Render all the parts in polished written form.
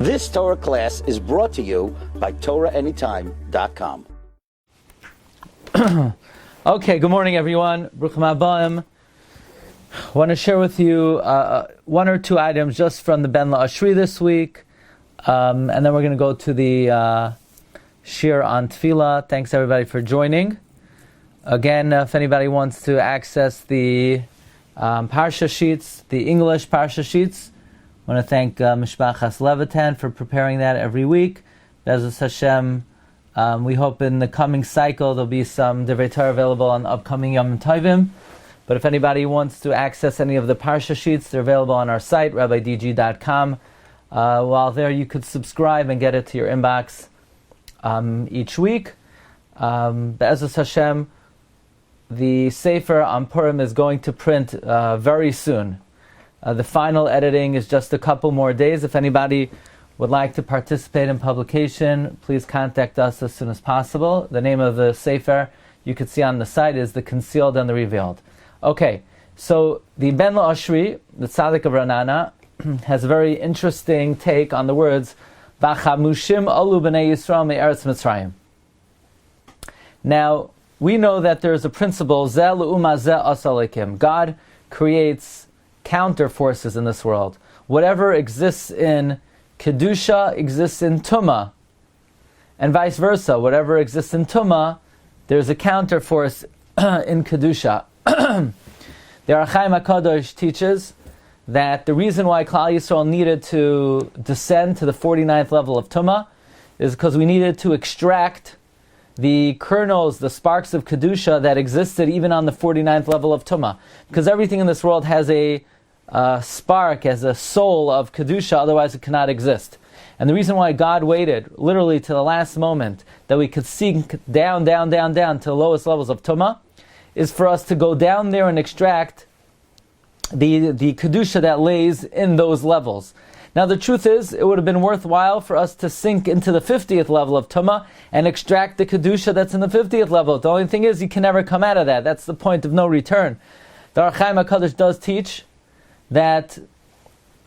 This Torah class is brought to you by TorahAnytime.com. Okay, good morning everyone. Bruchim Habayim. I want to share with you one or two items just from the Ben La'ashri this week, and then we're going to go to the Shiur on Tefillah. Thanks everybody for joining. Again, if anybody wants to access the Parsha sheets, the English Parsha sheets, I want to thank Mishpachas Levitan for preparing that every week. Be'ezus Hashem, we hope in the coming cycle there'll be some Divrei Torah available on upcoming Yom Tovim. But if anybody wants to access any of the Parsha sheets, they're available on our site, rabbidg.com. While there, you could subscribe and get it to your inbox each week. Be'ezus Hashem, the Sefer on Purim is going to print very soon. The final editing is just a couple more days. If anybody would like to participate in publication, please contact us as soon as possible. The name of the Sefer you can see on the site is The Concealed and the Revealed. Okay, so the Ben La'ashri, the Tzaddik of Ranana, has a very interesting take on the words V'chamushim alu b'nei Yisrael me'eretz Mitzrayim. Now, we know that there's a principle, Zeh l'uma zeh asa lekim. God creates counter forces in this world. Whatever exists in Kedusha exists in Tumah, and vice versa. Whatever exists in Tumah, there's a counter force in Kedusha. The Archaim HaKadosh teaches that the reason why Klal Yisrael needed to descend to the 49th level of Tumah is because we needed to extract the kernels, the sparks of Kedusha that existed even on the 49th level of Tumah. Because everything in this world has a spark, has a soul of Kedusha, otherwise it cannot exist. And the reason why God waited, literally to the last moment, that we could sink down to the lowest levels of Tumah, is for us to go down there and extract the Kedusha that lays in those levels. Now the truth is, it would have been worthwhile for us to sink into the 50th level of Tumah and extract the Kedusha that's in the 50th level. The only thing is, you can never come out of that. That's the point of no return. The Archaim HaKadosh does teach that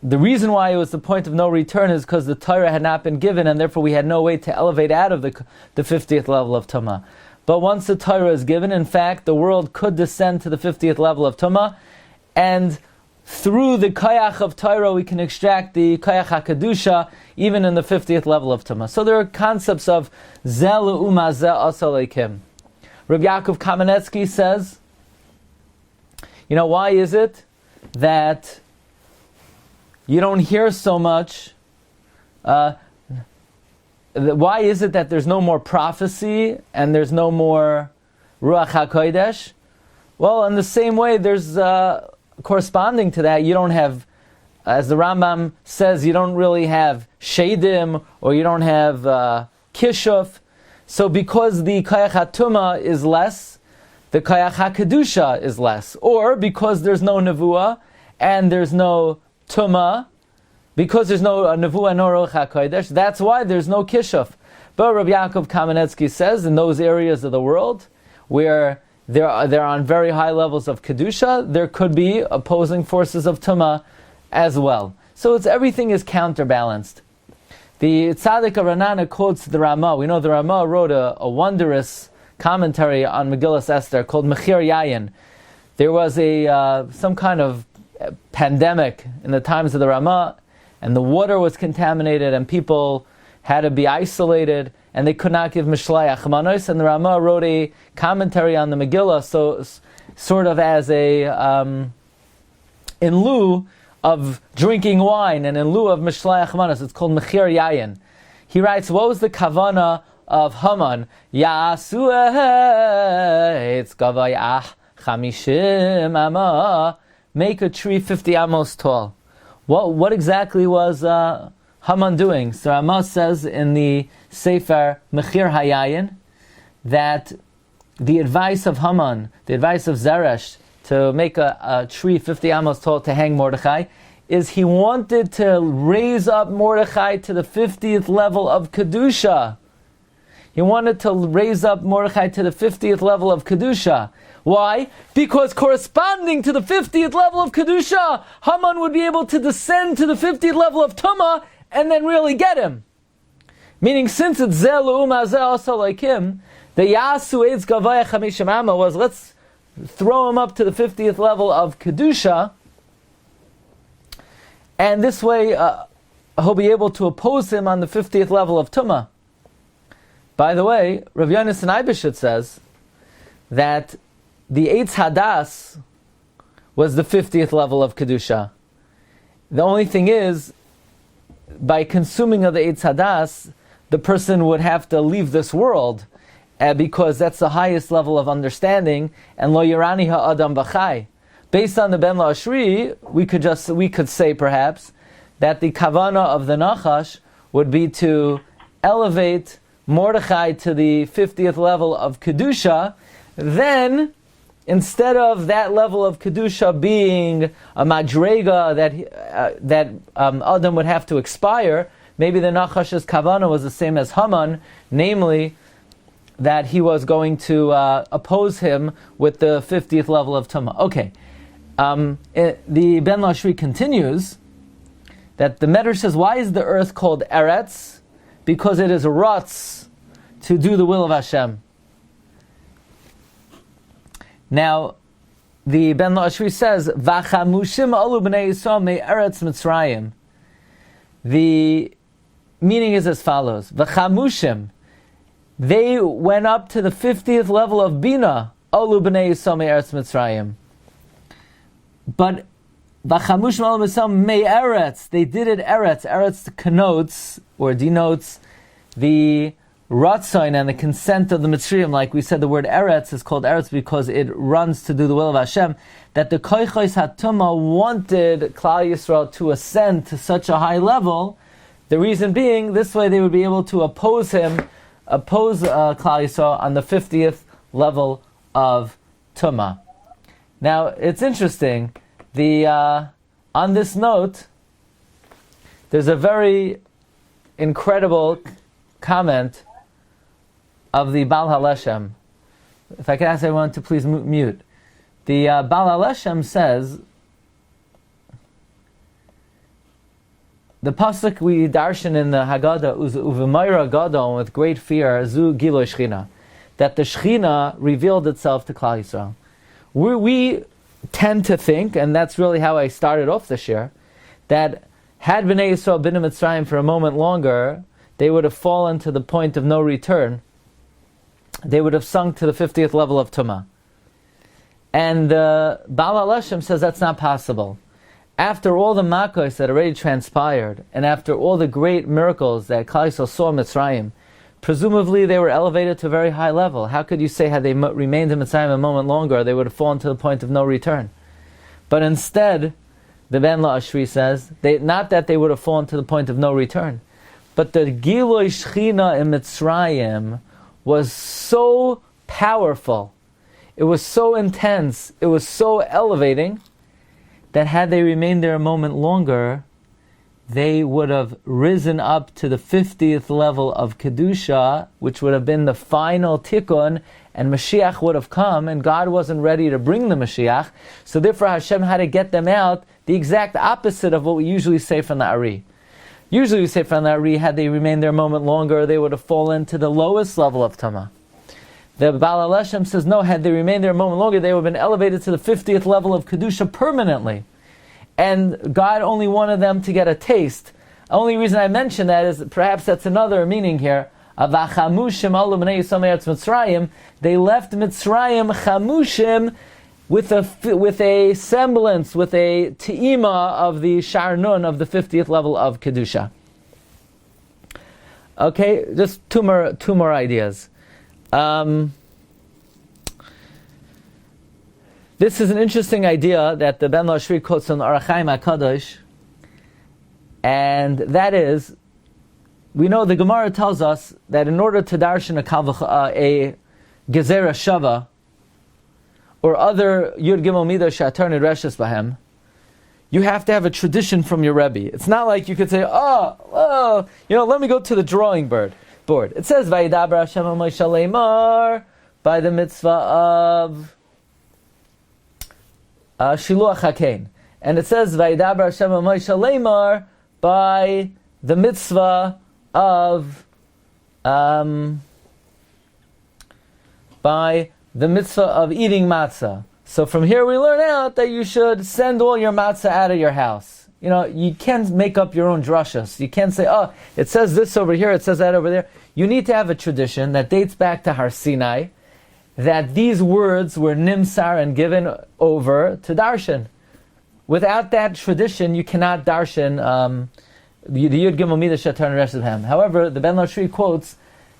the reason why it was the point of no return is because the Torah had not been given, and therefore we had no way to elevate out of the 50th level of Tumah. But once the Torah is given, in fact, the world could descend to the 50th level of Tumah, and through the Kayach of Torah, we can extract the Kayach HaKedusha even in the 50th level of Tumah. So there are concepts of Zeh l'uma zeh asa lekim. Rabbi Yaakov Kamenetsky says, why is it that you don't hear so much? Why is it that there's no more prophecy and there's no more Ruach HaKodesh? Well, in the same way, there's corresponding to that, you don't have, as the Rambam says, you don't really have Shadim, or you don't have Kishuf. So because the Kayach HaTumah is less, the Kayach HaKedusha is less. Or because there's no Nevuah, and there's no Tumah, because there's no Nevuah nor Ruach HaKodesh, that's why there's no Kishuf. But Rabbi Yaakov Kamenetsky says, in those areas of the world where they're on very high levels of Kedusha, there could be opposing forces of Tumah as well. So everything is counterbalanced. The Tzaddik of Ranana quotes the Ramah. We know the Ramah wrote a wondrous commentary on Megillas Esther called Mechir Yayin. There was some kind of pandemic in the times of the Ramah, and the water was contaminated, and people had to be isolated, and they could not give Mishlayach Manos, and the Ramah wrote a commentary on the Megillah, so sort of as in lieu of drinking wine, and in lieu of Mishlayach Manos. It's called Mechir Yayin. He writes, what was the kavana of Haman? Ya'asu etz gavayah chamishim amma. Make a tree 50 amos tall. What exactly was Haman doing? So Ramah says in the Sefer Mechir Hayayin that the advice of Haman, the advice of Zeresh to make a tree 50 amos tall to hang Mordechai, is he wanted to raise up Mordechai to the 50th level of Kedusha. He wanted to raise up Mordechai to the 50th level of Kedusha. Why? Because corresponding to the 50th level of Kedusha, Haman would be able to descend to the 50th level of Tumah and then really get him. Meaning, since it's Zeh L'Uma Zeh also like him, the Yasu Eitz Gavaya Chamishim Amma was, let's throw him up to the 50th level of Kedusha, and this way he'll be able to oppose him on the 50th level of Tumah. By the way, Rav Yonasan Eibeshit says that the Eitz Hadas was the 50th level of Kedusha. The only thing is, by consuming of the Eitz Hadas, the person would have to leave this world, because that's the highest level of understanding, and Lo Yirani Ha'adam B'chai. Based on the Ben La'ashri, we could say perhaps that the kavana of the Nachash would be to elevate Mordechai to the 50th level of Kedusha. Then, instead of that level of Kedusha being a madrega that Adam would have to expire, maybe the Nachash's kavana was the same as Haman, namely that he was going to oppose him with the 50th level of Tumah. Okay. The Ben Lashri continues that the Medrash says, why is the earth called Eretz? Because it is a rotz to do the will of Hashem. Now, the Ben Lashri says, V'chamushim alu b'nei Yisrael me Eretz Mitzrayim. The meaning is as follows. V'chamushim, they went up to the 50th level of Bina, alu b'nei Yisrael me Eretz Mitzrayim. But V'chamushim alu b'nei Yisrael me Eretz, they did it Eretz. Eretz connotes or denotes the Ratzain and the consent of the Mitzrayim. Like we said, the word Eretz is called Eretz because it runs to do the will of Hashem. That the Koichos HaTumah wanted Klal Yisrael to ascend to such a high level. The reason being, this way they would be able to oppose Klal Yisrael on the 50th level of Tumah. Now, it's interesting. On this note, there's a very incredible comment of the Baal HaLeshem. If I could ask everyone to please mute. The Baal HaLeshem says, the pasuk we darshan in the Haggadah, Uvemayra Gadol, with great fear, Zu Giloi Shechina, that the Shechina revealed itself to Klal Yisrael. We tend to think, and that's really how I started off this year, that had Bnei Yisrael been in Mitzrayim for a moment longer, they would have fallen to the point of no return. They would have sunk to the 50th level of Tumah. And Baal HaLeshem says that's not possible. After all the makos that already transpired, and after all the great miracles that Klal Yisrael saw in Mitzrayim, presumably they were elevated to a very high level. How could you say had they remained in Mitzrayim a moment longer, they would have fallen to the point of no return? But instead, the Ben La'ashri says, not that they would have fallen to the point of no return, but the Giloi Shechina in Mitzrayim was so powerful, it was so intense, it was so elevating, that had they remained there a moment longer, they would have risen up to the 50th level of Kedusha, which would have been the final tikkun, and Mashiach would have come, and God wasn't ready to bring the Mashiach, so therefore Hashem had to get them out, the exact opposite of what we usually say from the Ari. Usually we say from the Ari, had they remained there a moment longer, they would have fallen to the lowest level of Tumah. The Baal HaLeshem says, no, had they remained there a moment longer, they would have been elevated to the 50th level of Kedusha permanently. And God only wanted them to get a taste. The only reason I mention that is perhaps that's another meaning here. They left Mitzrayim chamushim with a semblance, with a te'ima of the Shar Nun of the 50th level of Kedusha. Okay, just two more ideas. This is an interesting idea that the Ben Lashri quotes on Orach Chaim HaKadosh, and that is, we know the Gemara tells us that in order to darshan a Gezerah Shava, or other Yud Gimel Midah Shatar Nidreshes Bahem, you have to have a tradition from your Rebbe. It's not like you could say, let me go to the drawing board. It says, Vayidaber Hashem al Moshe Leimar, by the mitzvah of Shiluach HaKein. And it says, Vayidaber Hashem al Moshe Leimar, by the mitzvah of eating matzah. So from here we learn out that you should send all your matzah out of your house. You know, you can't make up your own drashas. You can't say, oh, it says this over here, it says that over there. You need to have a tradition that dates back to Har Sinai, that these words were nimsar and given over to darshan. Without that tradition, you cannot darshan the Yud Gimel Midah Shatar and rest of him. However, the Ben Lashri quotes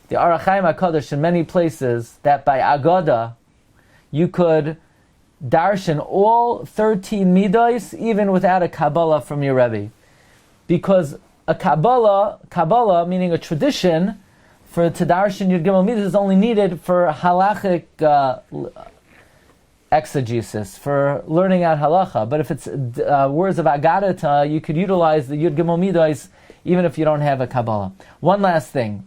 the Arach Chaim HaKadosh in many places that by Agada you could darshan all 13 midos even without a Kabbalah from your Rebbe. Because a Kabbalah meaning a tradition, for to darshan Yud Gimel Midas is only needed for halachic exegesis, for learning out halacha. But if it's words of agadata, you could utilize the Yud Gimel Midas even if you don't have a Kabbalah. One last thing.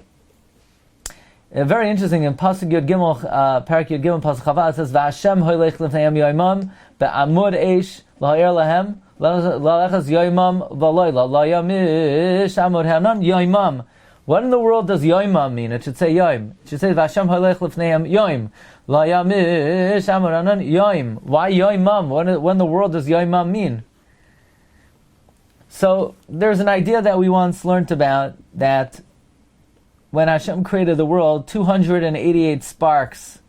Very interesting, in Pasuk Yud Gimel, Parak Yud Gimel, Pasuk Chava, it says, V'Hashem hoylech lefneim yoimam, be'amud eish, la'er lahem, la'lechaz yoimam, v'loyla, la'yamish amud hanan, yoimam. What in the world does yoimam mean? It should say yoim. It should say, V'Hashem hoylech lefneim yoim, la'yamish amud hanan, yoim. Why yoimam? What in the world does yoimam mean? So, there's an idea that we once learned about, that when Hashem created the world, 288 sparks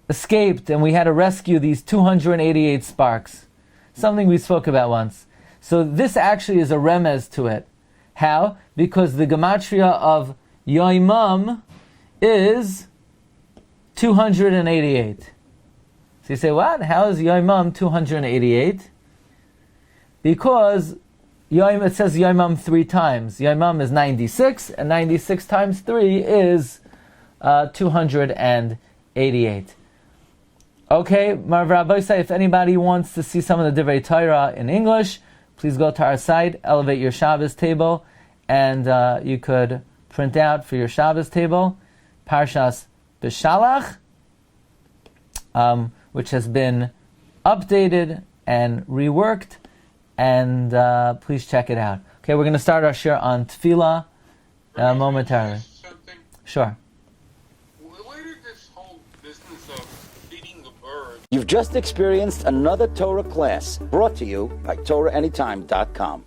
escaped, and we had to rescue these 288 sparks. Something we spoke about once. So this actually is a remez to it. How? Because the gematria of yoimam is 288. So you say, what? How is yoimam 288? Because it says Yoimam 3 times. Yoimam is 96, and 96 times 3 is 288. Okay, Rabbi say, if anybody wants to see some of the Divrei Torah in English, please go to our site, Elevate Your Shabbos Table, and you could print out for your Shabbos table Parshas Beshalach, which has been updated and reworked. And please check it out. Okay, we're going to start our share on Tefillah momentarily. Sure. Where did this whole business of feeding the birds? You've just experienced another Torah class brought to you by TorahAnytime.com.